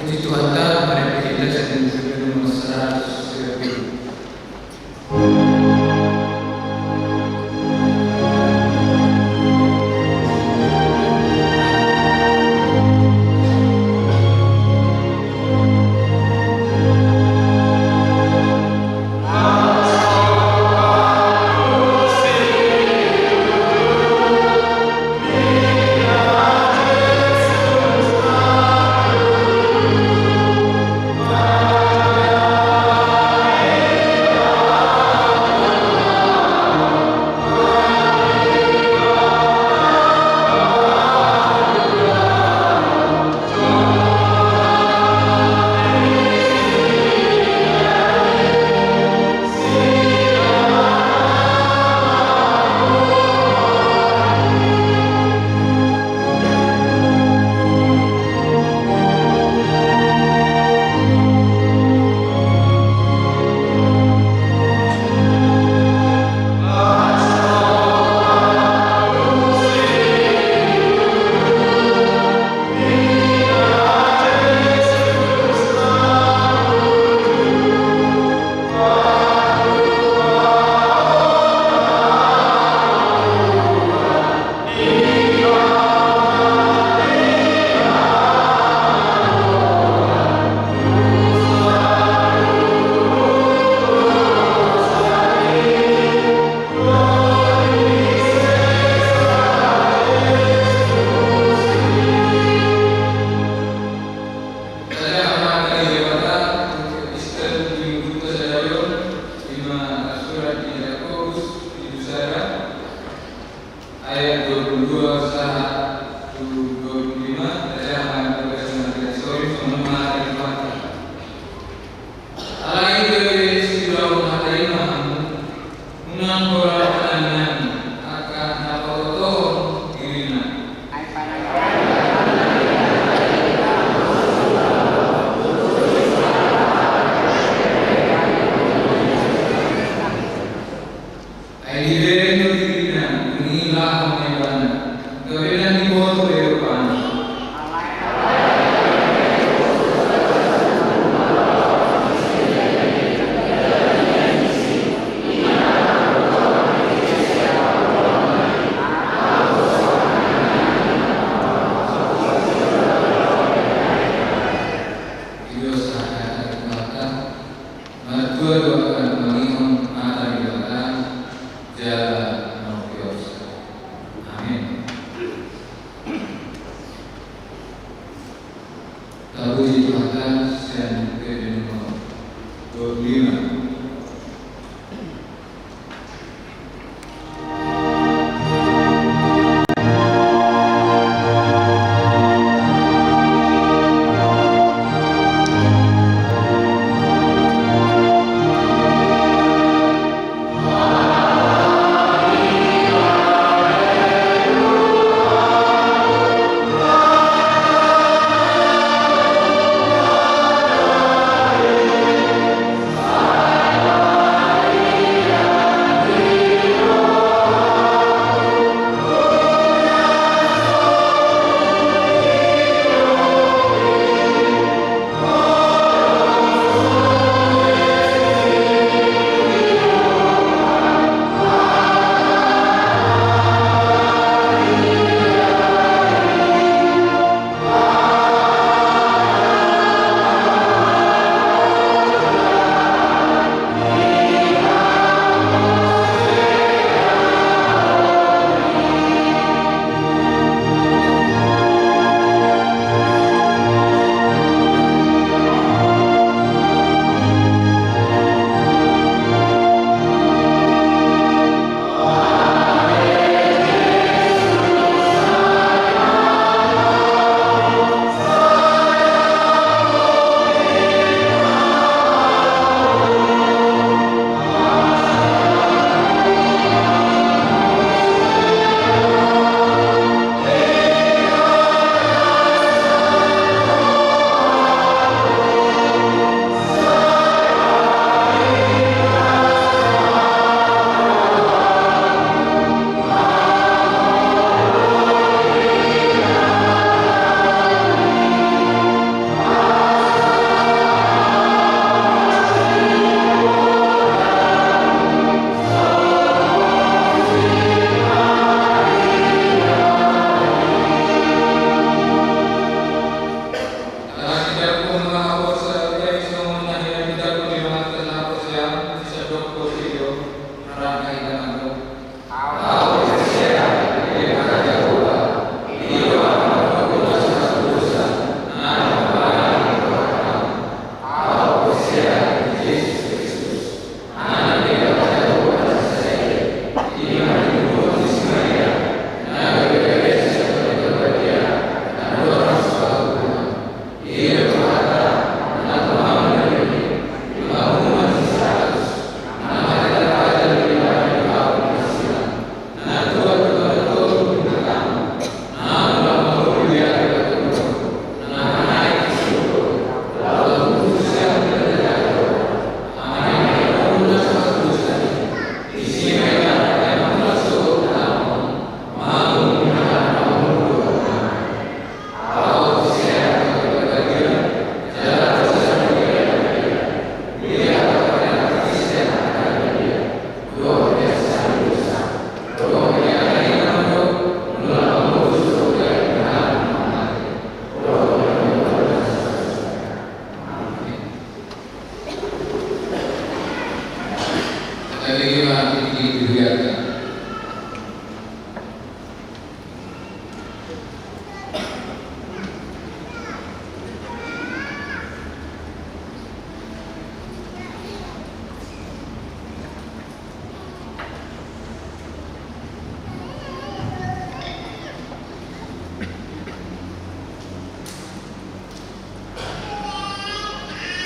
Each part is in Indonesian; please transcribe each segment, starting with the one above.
Puji Tuhan, mari kita sedang nomor 130. Ayat 22 saat 25 saya akan berkata sorry semua dari Tuhan. Alai dari sirau hari mahamu unang korapanan akan napoto irina. Ai direno irina inilah menebana. Kemudian diboto Eropa. Puji Tuhan, saya ke nomor 25.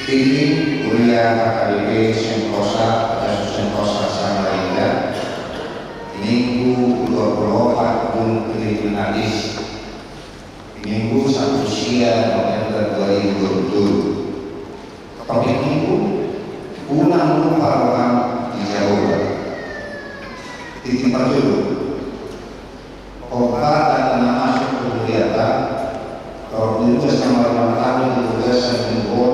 Tinggi Kuliah HKBP Sentosa Kasus Sentosa Samarinda Minggu 24 Juni 2017 Minggu 1 siang November 2020. Topik minggu ulang lupa orang di Jawa. Titik dulu obat dan masuk ke kegiatan kalau itu sama orang tahu di tugasan minggu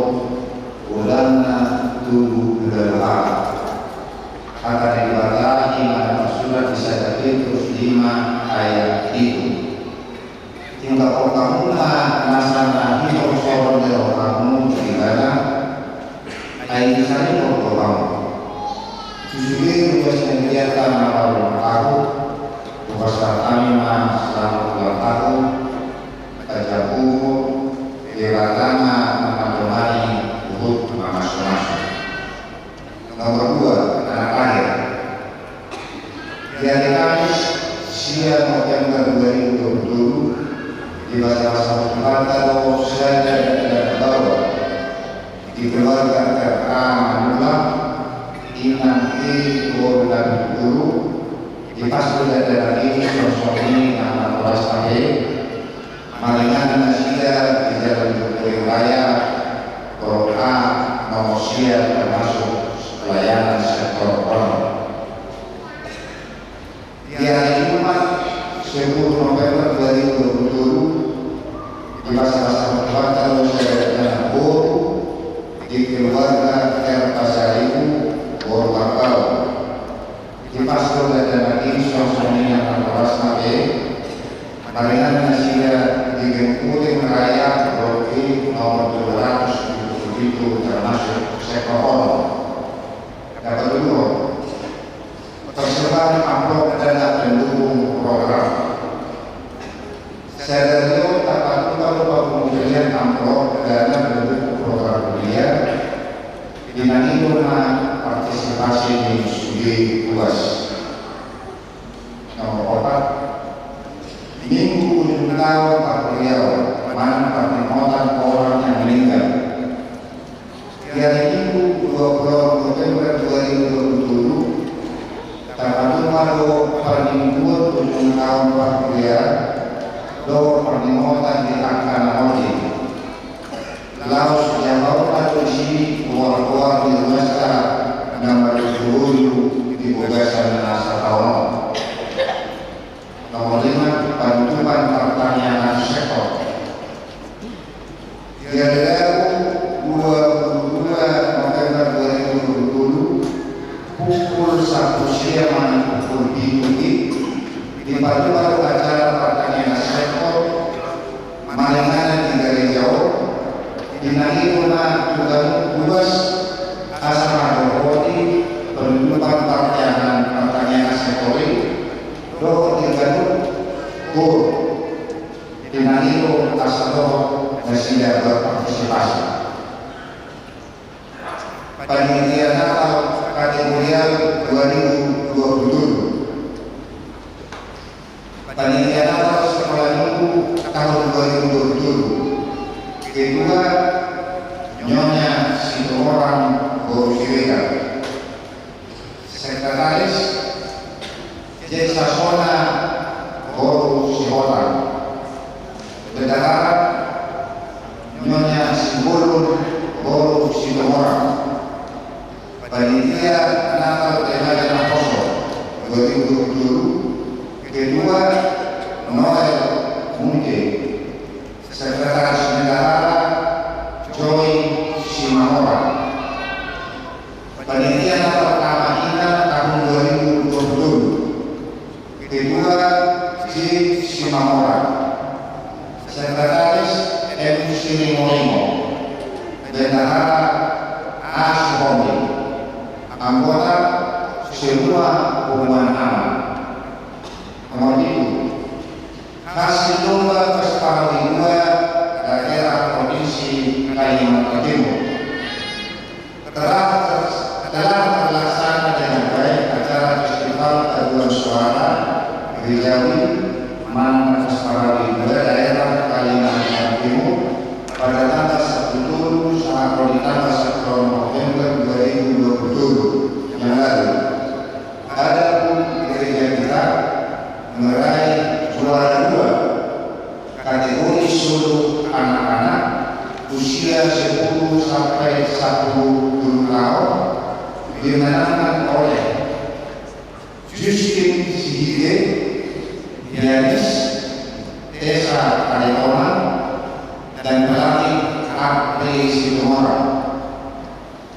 bulannya dulu berdoa akan dibacakan mana surat bisa terus 5 ayat itu tinggal kamu nasana hidup seorang dari kamu gimana ayat saya untuk kamu justru tugas kegiatan awal tahu tugas kami selama 2 tahun kerja umur dilatana mengambil masuk. Nomor 2, anak lahir. Di hari Kamis siang November 2020 di masa Sumatera saya dan bawa di keluarga RA Manula Inanti Bulan Guru di pasal dan ini sosok ini nama Polas Tahe Malingan Nasida di Jalan Jokowi Raya Kota Manusia termasuk pelayanan sektor online. Di hari Jumat 10 November 2020 di masa-masa pertama saya Bor di keluarga R Pasaribu Bor Bakau di pastor dan lagi sosoknya Polas Nabe Maringan Nasia di Gempuri Raya Roki nomor 200 itu termasuk sektor online. Yang kedua, persembahan amplop dana pendukung program. Sederhana tak lupa pemberian amplop dana pendukung program kuliah dinanti rumah partisipasi di studi luas. Nomor 4, minggu ujung tahun Pak Riau mana pertemuan orang yang meninggal. Di hari Minggu 20 November 2020 terkandung malu permingguan ujung tahun Pak Riau do pertemuan di Angkana Oji laos yang lalu isi keluar di Ruasta nomor 10 di Bogasan Nasa Tahun. Nomor 5, penutupan pertanyaan sektor. Di hari Rabu 22 November 2020 pukul 1 siang pukul 7 di baru acara pertanyaan sektor Malingan di Gari Jauh dinanti rumah juga luas asal Roti penutupan pertanyaan sektor do tinggal Bor dinanti asal Nasida berpartisipasi. Panitia Natal kategori 2020. Panitia Natal sekolah minggu tahun 2020. Kedua, Nyonya Sitorang Borsiweka. Sekretaris Jesa Sona Boru Sihotan. Bendahara Nyonya Sibolun Boru Sitorang. Panitia Natal Tenaga Nakoso 2020. Kedua, Noel Mungke. Sekretaris Bendahara Joy Simahora. Panitia Natal Kamahina tahun 2020. Kedua, J. Simahora. Sekretaris M. Sini Molimo. Bendahara A. Suhomi. Anggota semua hubungan aman. Nomor 7, hasil lomba peserta 2 daerah provinsi Kalimantan Timur telah terlaksana dengan baik acara festival paduan suara Gerejawi Mantan Peserta 2 daerah Kalimantan Timur pada tanggal 1 Juli sampai tanggal kategori seluruh anak-anak usia 10 sampai 1 tahun dimenangkan oleh Justin Sihide, Dianis, Tessa Aritona, dan pelatih Apri Situmora.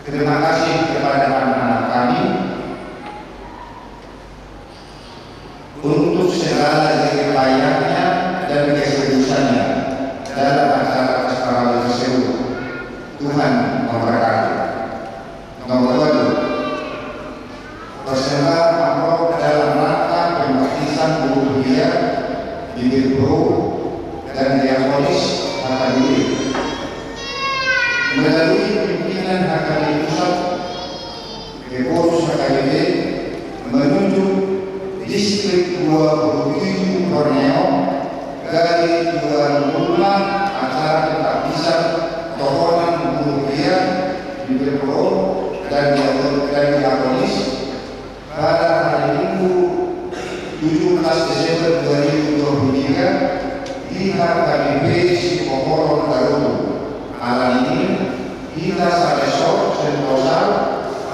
Terima kasih kepada anak-anak kami untuk segala jeripayahnya dan keseriusannya dalam acara festival tersebut. Tuhan memberkati. Nomor 2, persembahan amplop dalam rangka pembaptisan guru mulia, bibir pro, dan diakonis HKBP. Melalui pimpinan HKBP Pusat, pengurus HKBP menunjuk distrik 27 Borneo dari 2005 acara pembaptisan tokohan guru mulia, bibir pro, dan diakonis pada hari Minggu 17 Desember 2023 di HKBP Sikohoro Garudu. Malam ini kita sadesok sentosa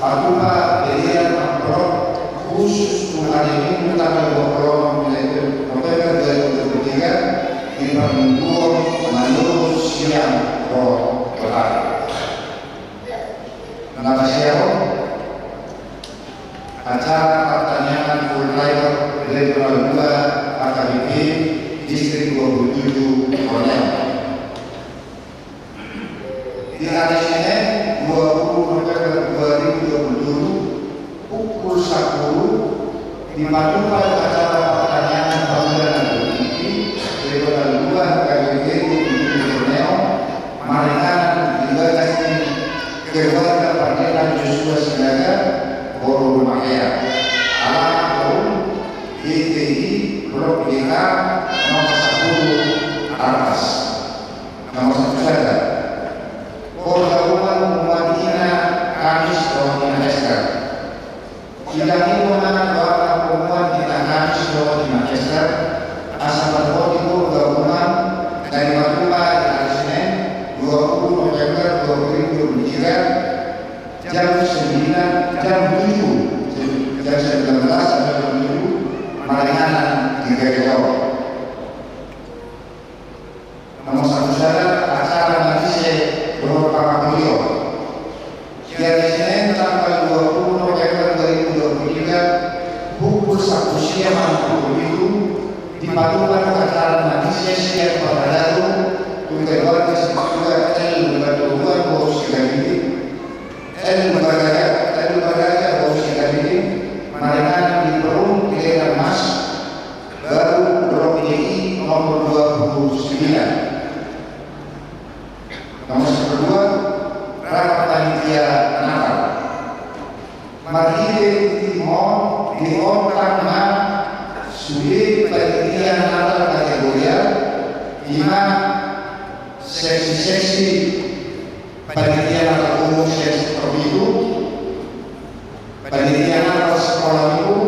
Patupa Pilihan Amplop khusus hari Minggu tanggal 20 November 2023 di Pembunuh Manur Siang Kota. Nama siapa? Acara pertanyaan Fulbright Level 2 HKBP Distrik 27 Borneo. Di hari Senin 20 November 2027 pukul 10 dimajukan acara pertanyaan pemilihan politik Level 2 HKBP 27 Borneo. Mereka dibatasi keluarga Pangeran Joshua Sinaga Boro Makaya alamat tahun DTI Blok GK nomor 10 atas. Nomor 1 saja Pergabungan Muhammadiyah Kamis Rohina Eskar. Sidang ini memenangkan warga Muhammadiyah Kamis Rohina Eskar asal berkoordinasi gabungan dari Matupa di hari Senin 20 November 2023 jam 9 jam 7 jam 19 sampai jam 7 Maringanan di Gagau. Nomor 1 saja acara Majlis Loro Pamakulio. Hari Senin tanggal 20 November 2023 pukul 1 siang waktu dipadukan acara Majlis yang Pemadaru untuk warga sekolah L22 Bos Gagini L22 Bos Gagini Maringan di Perum Kileran Mas baru Blok DI nomor 29. Nomor 2 rapat panitia Natal. Marhide Timon karena sudah panitia Natal kategori 5 seksi panitia Natal umum seksi Provinsi, panitia Natal sekolah minggu,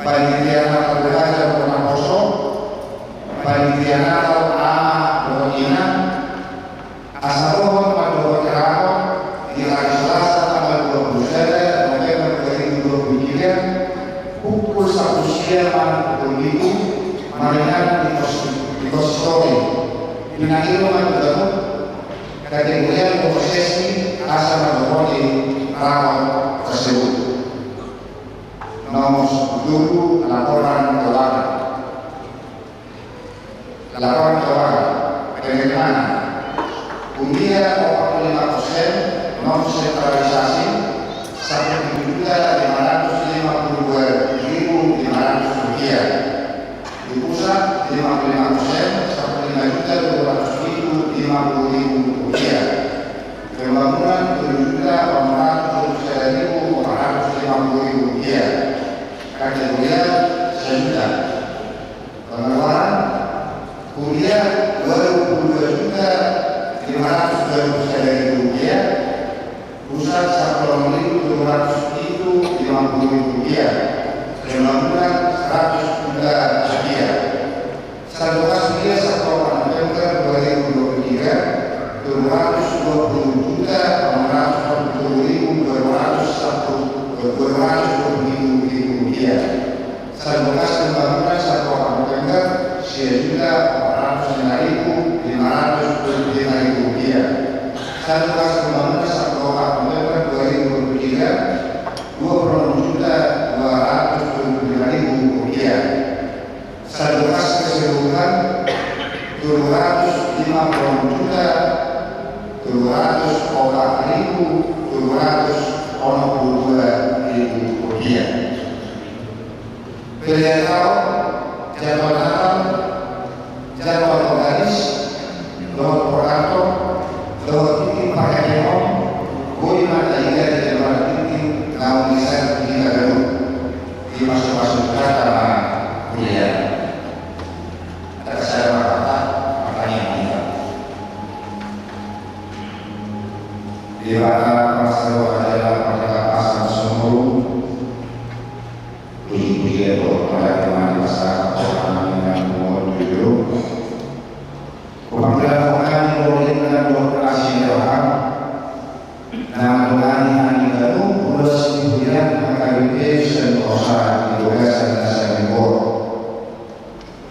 panitia Natal belajar Kota Poso, panitia Natal Ama Bornina, Asarohon pada Kerawang di hari Selasa tanggal 29 November 2023 pukul 1 siang pukul itu Maringan di Kostori Pinakiro Maduramu kategori prosesi asal berhenti Kerawang tersebut. Nomor 7 laporan keuangan. Laporan keuangan bagaimana? Undian 45% non sentralisasi 1.552.500 rupiah. Di pusat 55% 15.250.000 rupiah. Pembangunan 7.450.000 rupiah. Kategori sejuta. Pengeluaran kuliah 22.500.000 rupiah. Pusat 1.750.000 rupiah. Pembangunan 100 juta rupiah. Satu kas kuliah 1 Satu kas pembangunan 1 November 2023 Rp26.275.000. Satu kas keseluruhan Rp250.762.000. Pilihan tahun, jadwal natal, jadwal organis, nomor prokantor, nomor titik pakai home, bui mata hingga di jadwal titik namun bisa hingga dulu dimasuk-masukkan karena kuliah. Ada saya berkata makanya kita di mana masalah adalah pada pasal semua puji-puji itu pada teman pasal orang yang umur 7 pemanggilan orang yang boleh dengan operasi doang nama doang yang baru urus kemudian AKBP dan usaha ditugaskan dasar libur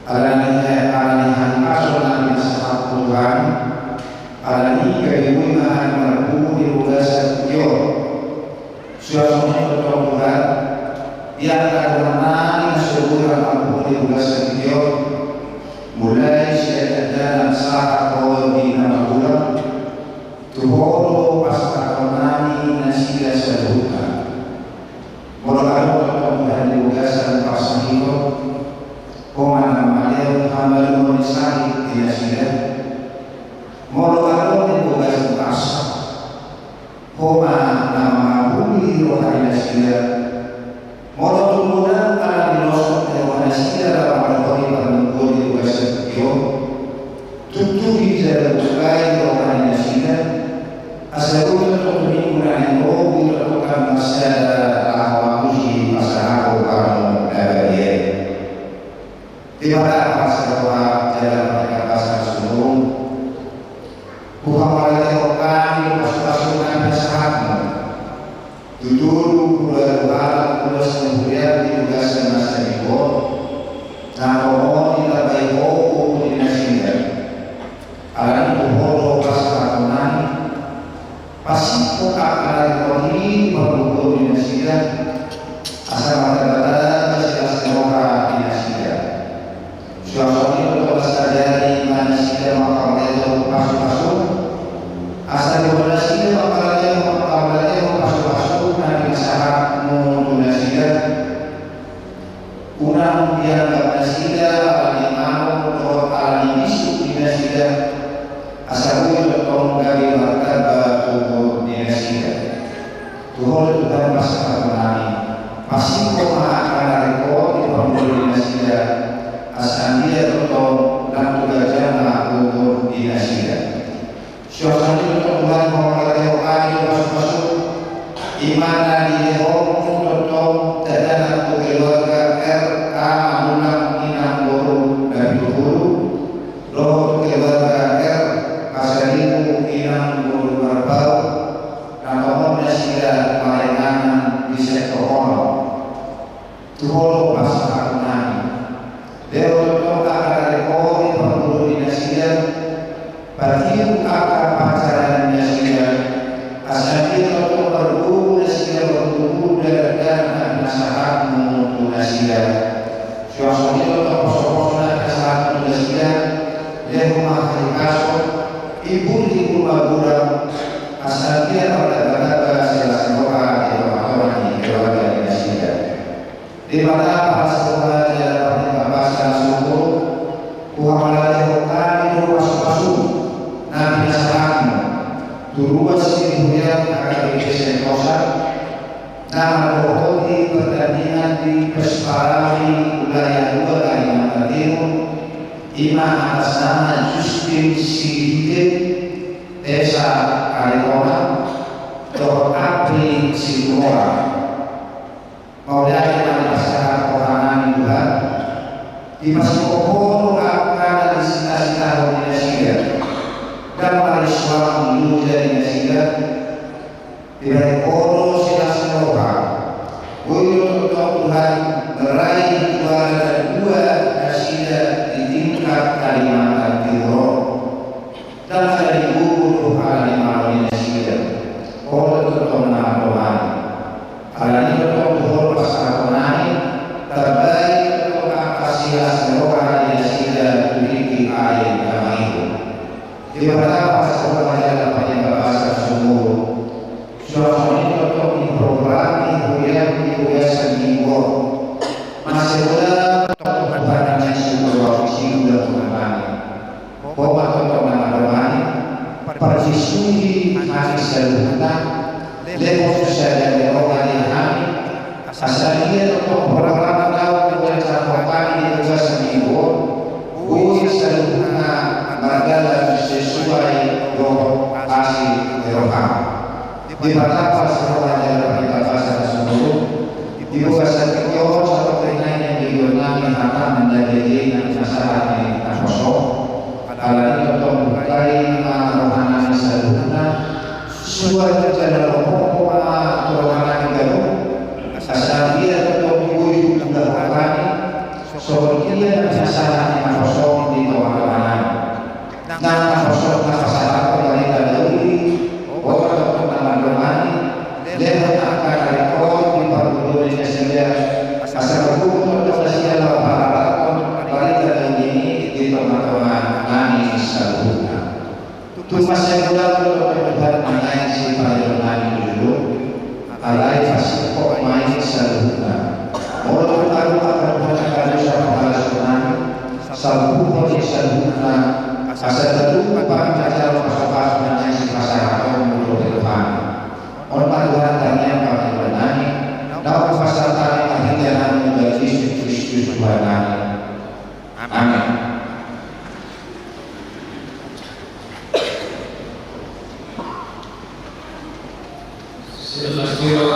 alanihan nasional di saat Tuhan alani keibuan menempuh ditugaskan yo suasana Tuhan yang akan sebulan ampun ditugaskan yo mulai sejak dan saat kau di nama bulan tuhoro pasca konani nasiga seduka mula Tuhan ditugaskan pasca itu komana maleo hamba monisari di nasiga mula ditugaskan pasca koma nama bumi rohani nasiga mula tumudan ala dilosok rohani nasiga dalam rohani penunggu ditugaskan yo tutupi jalan berkait rohani nasiga asal untuk menggunakan roh untuk masalah ahwamuhi masalah kamu dari di mana masalah jalan mereka pasal sebelum bukan malah rohani pasukan sahabatmu dulu keluar kemudian ditugaskan masa itu nah roh tidak baik roh di nasiga alam tuhoro pasal pasiko akan koni berhubung di nasiga asal mata-mata masih semoga di nasiga suasana untuk sadari nasiga maka itu pasuk-pasuk asal di nasiga maka itu pasuk-pasuk nanti syarat untuk nasiga unang dianggap nasiga alani mau atau alani isu di nasiga asal itu dari martabat tubuh di nasiga Tuhan Tuhan pasal menani masih akan rekod di pembuluh di nasiga asal dia tutup dan tugasnya tubuh di nasiga suasana itu Tuhan mengalami orang masuk imana di home tutup dan keluarga RA Amunam Inam Guru dari Guru roh keluarga asalimu inang guru berbau namun nasiga malengan di sektor ono tuholo pasal nani deo to akan rekodi pemburu di nasiga batiu akan pacaran nasiga asal dia to berburu nasiga berburu dan nasahat menutu nasiga suasana itu to posona kesalahan nasiga dia rumah kasut ibu babura asal dia pada selesai doa di rumah di keluarga di nasiga di mana para sekolah dalam bahasa suku kuhamala hokani do pasu nabi sahamu turua sibuyang akan disentosa nama rohodi pertandingan di Persipalami wilayah 2 Kalimantan Timur iman atas nama Justin Sidike Desa Kalimantan Dr. Apri Simora mau dari masyarakat orang Tuhan di Masukoporo akan disita-sita di nasiga dan mariswa menuju dari nasiga di Baikoro silas Eropa untuk Tuhan meraih juara 2 nasiga di tingkat Kalimantan Timur dan dari guru Kalimantan Di mana pasal pelajaran bahasa sumur suami untuk program kuliah seminggu masih muda untuk pandangan sebuah visi dan pengembangan format untuk mengalami partisipasi hari selanjutnya level sosial dan ekonomi kami asalnya untuk program tahun mencapai di tugas seminggu bui selanjutnya adalah sesuai doa kasih Eropa di mana pasal pelajaran bahasa sumur dibuka setiap satu lain yang digunakan akan menjadi masalah yang kosong. Kalau untuk mulai rohani selanjutnya suatu jalan umum rohani baru asal dia untuk mengikuti juga rohani seperti dia masalah yang kosong di kawasan nah kosong masalah kembali dari orang untuk rohani lepas akan rekod di perguruan Indonesia asal hukum untuk Indonesia para balik ini di teman-teman nani selanjutnya. Tumas yang mudah untuk berdebat mengenai si pelajaran dulu alai fasih kok main selanjutnya. Orang baru akan mengatakan soal sunan sabu di selanjutnya asal terlupa pancasila pasal mengenai si masyarakat menurut depan. Orang tanya pada benani, dapat pasal tadi akhirnya menjadi Kristus Tuhan. Amin. Selamat